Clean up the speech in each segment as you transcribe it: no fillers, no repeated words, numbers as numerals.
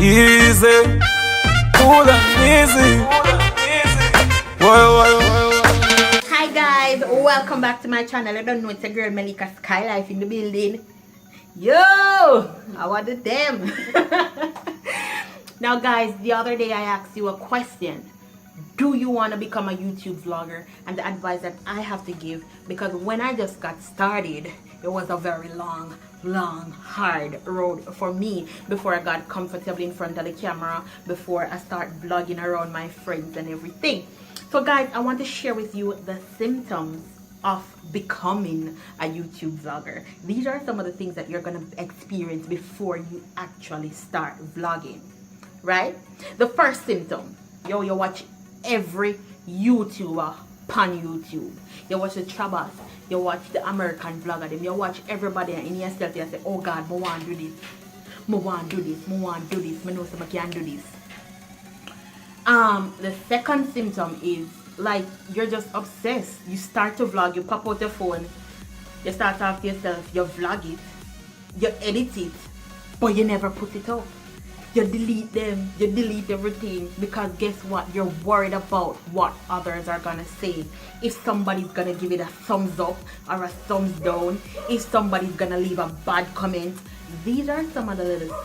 Easy, cool and easy. Hi guys, welcome back to my channel. I don't know, it's a girl MELICASKYLIFE in the building. Yo, I want the them. Now guys, the other day I asked you a question. Do you want to become a YouTube vlogger? And the advice that I have to give, because when I just got started, it was a very long, hard road for me before I got comfortable in front of the camera, before I start vlogging around my friends and everything. So guys, I want to share with you the symptoms of becoming a YouTube vlogger. These are some of the things that you're gonna experience before you actually start vlogging, right? The first symptom, you watch every YouTuber on YouTube. You watch the Trabas, you watch the American vlogger, them, you watch everybody, and in yourself you say, oh God, I want to do this, I want to do this, I want to do this, I know I can do this. The second symptom is like you're just obsessed. You start to vlog, you pop out your phone, you start talking to yourself, you vlog it, you edit it, but you never put it up. You delete them, you delete everything, because guess what? You're worried about what others are gonna say. If somebody's gonna give it a thumbs up or a thumbs down, if somebody's gonna leave a bad comment. These are some of the little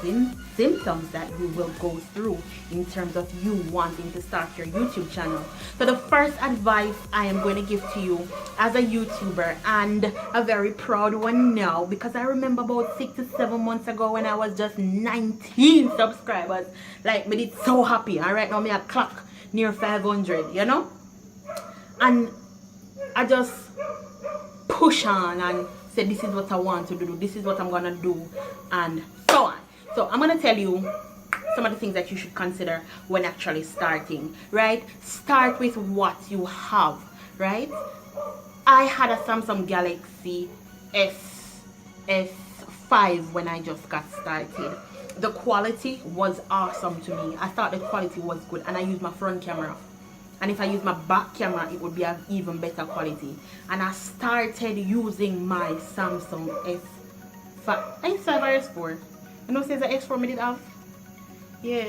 symptoms that you will go through in terms of you wanting to start your YouTube channel. So the first advice I am going to give to you as a YouTuber, and a very proud one now, because I remember about 6 to 7 months ago when I was just 19 subscribers, like me did so happy, and right now me a clock near 500, you know, and I just push on and say this is what I want to do, this is what I'm gonna do, and so on. So I'm gonna tell you some of the things that you should consider when actually starting, right? Start with what you have, right? I had a Samsung Galaxy S5 when I just got started. The quality was awesome to me. I thought the quality was good, and I used my front camera. And if I use my back camera, it would be an even better quality. And I started using my Samsung S5. S5 or S4? You know, says the S4 me did have? Yeah.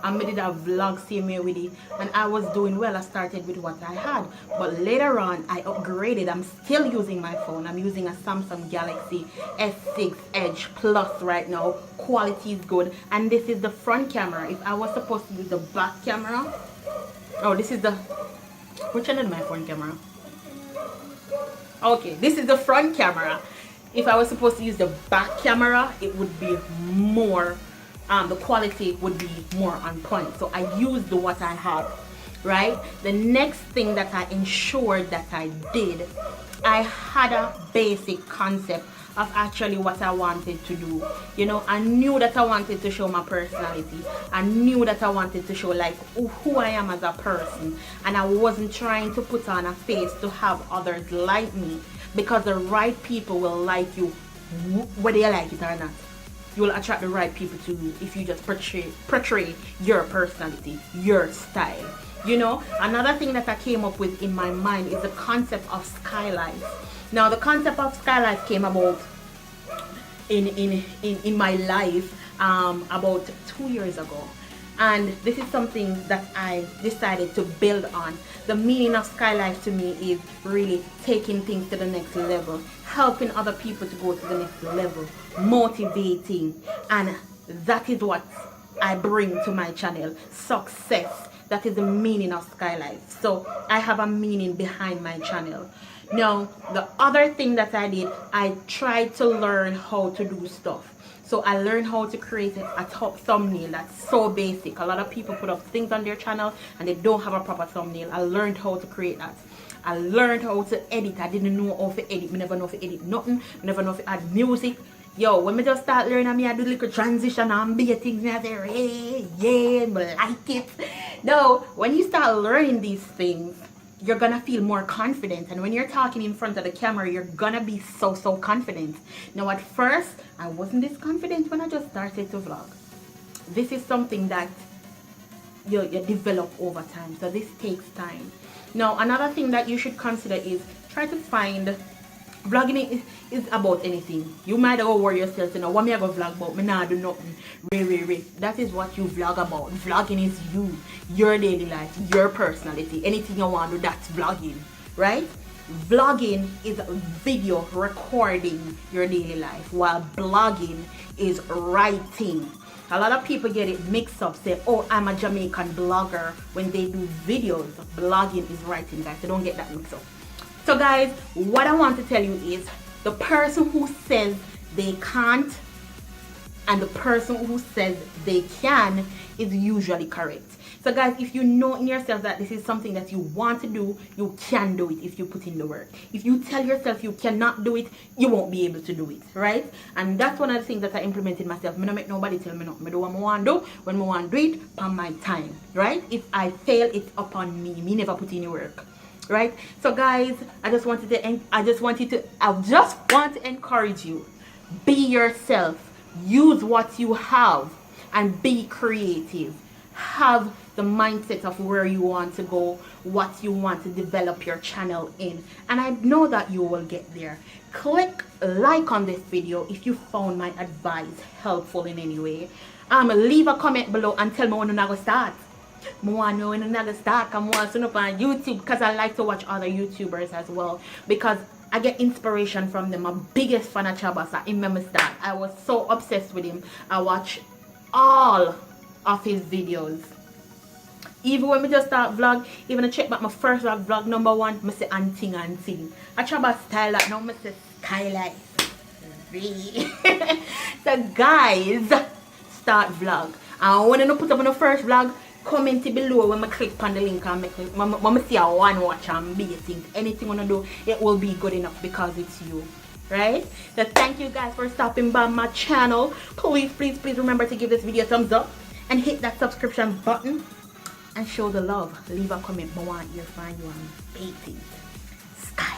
I made a vlog same way with it. And I was doing well. I started with what I had. But later on, I upgraded. I'm still using my phone. I'm using a Samsung Galaxy S6 Edge Plus right now. Quality is good. And this is the front camera. If I was supposed to use the back camera, oh, this is the, which one is my front camera? Okay, this is the front camera. If I was supposed to use the back camera, it would be more, the quality would be more on point. So I used what I had, right? The next thing that I ensured that I did, I had a basic concept of actually what I wanted to do. You know, I knew that I wanted to show my personality. I knew that I wanted to show like who I am as a person. And I wasn't trying to put on a face to have others like me, because the right people will like you whether you like it or not. You will attract the right people to you if you just portray your personality, your style. You know, another thing that I came up with in my mind is the concept of skylife. Now, the concept of skylife came about in my life about 2 years ago. And this is something that I decided to build on. The meaning of skylife to me is really taking things to the next level, helping other people to go to the next level, motivating. And that is what I bring to my channel, success. That is the meaning of skylife. So I have a meaning behind my channel. Now, the other thing that I did, I tried to learn how to do stuff. So I learned how to create a top thumbnail that's so basic. A lot of people put up things on their channel and they don't have a proper thumbnail. I learned how to create that. I learned how to edit. I didn't know how to edit. I never know how to edit nothing. I never know how to add music. Yo, when I just start learning, I do little transition and be things, and I say, hey, yeah, I like it. No, when you start learning these things, you're gonna feel more confident, and when you're talking in front of the camera, you're gonna be so confident. Now, at first, I wasn't this confident when I just started to vlog. This is something that you develop over time, so this takes time. Now, another thing that you should consider is try to find Vlogging is about anything. You might go worry yourself, you know, what me I go vlog about? Me nah do nothing. That is what you vlog about. Vlogging is you, your daily life, your personality. Anything you want to do, that's vlogging, right? Vlogging is video recording your daily life, while blogging is writing. A lot of people get it mixed up, say, oh, I'm a Jamaican blogger, when they do videos. Blogging is writing, guys, so don't get that mixed up. So guys, what I want to tell you is, the person who says they can't and the person who says they can is usually correct. So guys, if you know in yourself that this is something that you want to do, you can do it if you put in the work. If you tell yourself you cannot do it, you won't be able to do it, right? And that's one of the things that I implemented myself. I don't make nobody tell me nothing. I do what I want to do when I want to do it on my time, right? If I fail, it's upon me. Me never put in the work, right? So guys, I just want to encourage you. Be yourself. Use what you have and be creative. Have the mindset of where you want to go, what you want to develop your channel in, and I know that you will get there. Click like on this video if you found my advice helpful in any way. Leave a comment below and tell me when you're going to start. I want to know when you're going to start. I'm watching up on YouTube because I like to watch other YouTubers as well, because I get inspiration from them. My biggest fan of Chabasa in my start. I was so obsessed with him. I watch all of his videos. Even when I just start vlog, even I check back my first vlog number 1, I say anting. I try about style that now I say skylife. So guys, start vlog. And when I put up on the first vlog, comment below when I click on the link and when I see a one watch and be things. Anything I do, it will be good enough because it's you. Right? So thank you guys for stopping by my channel. Please remember to give this video a thumbs up and hit that subscription button and show the love. Leave a comment. I want you to find you on baiting. Sky.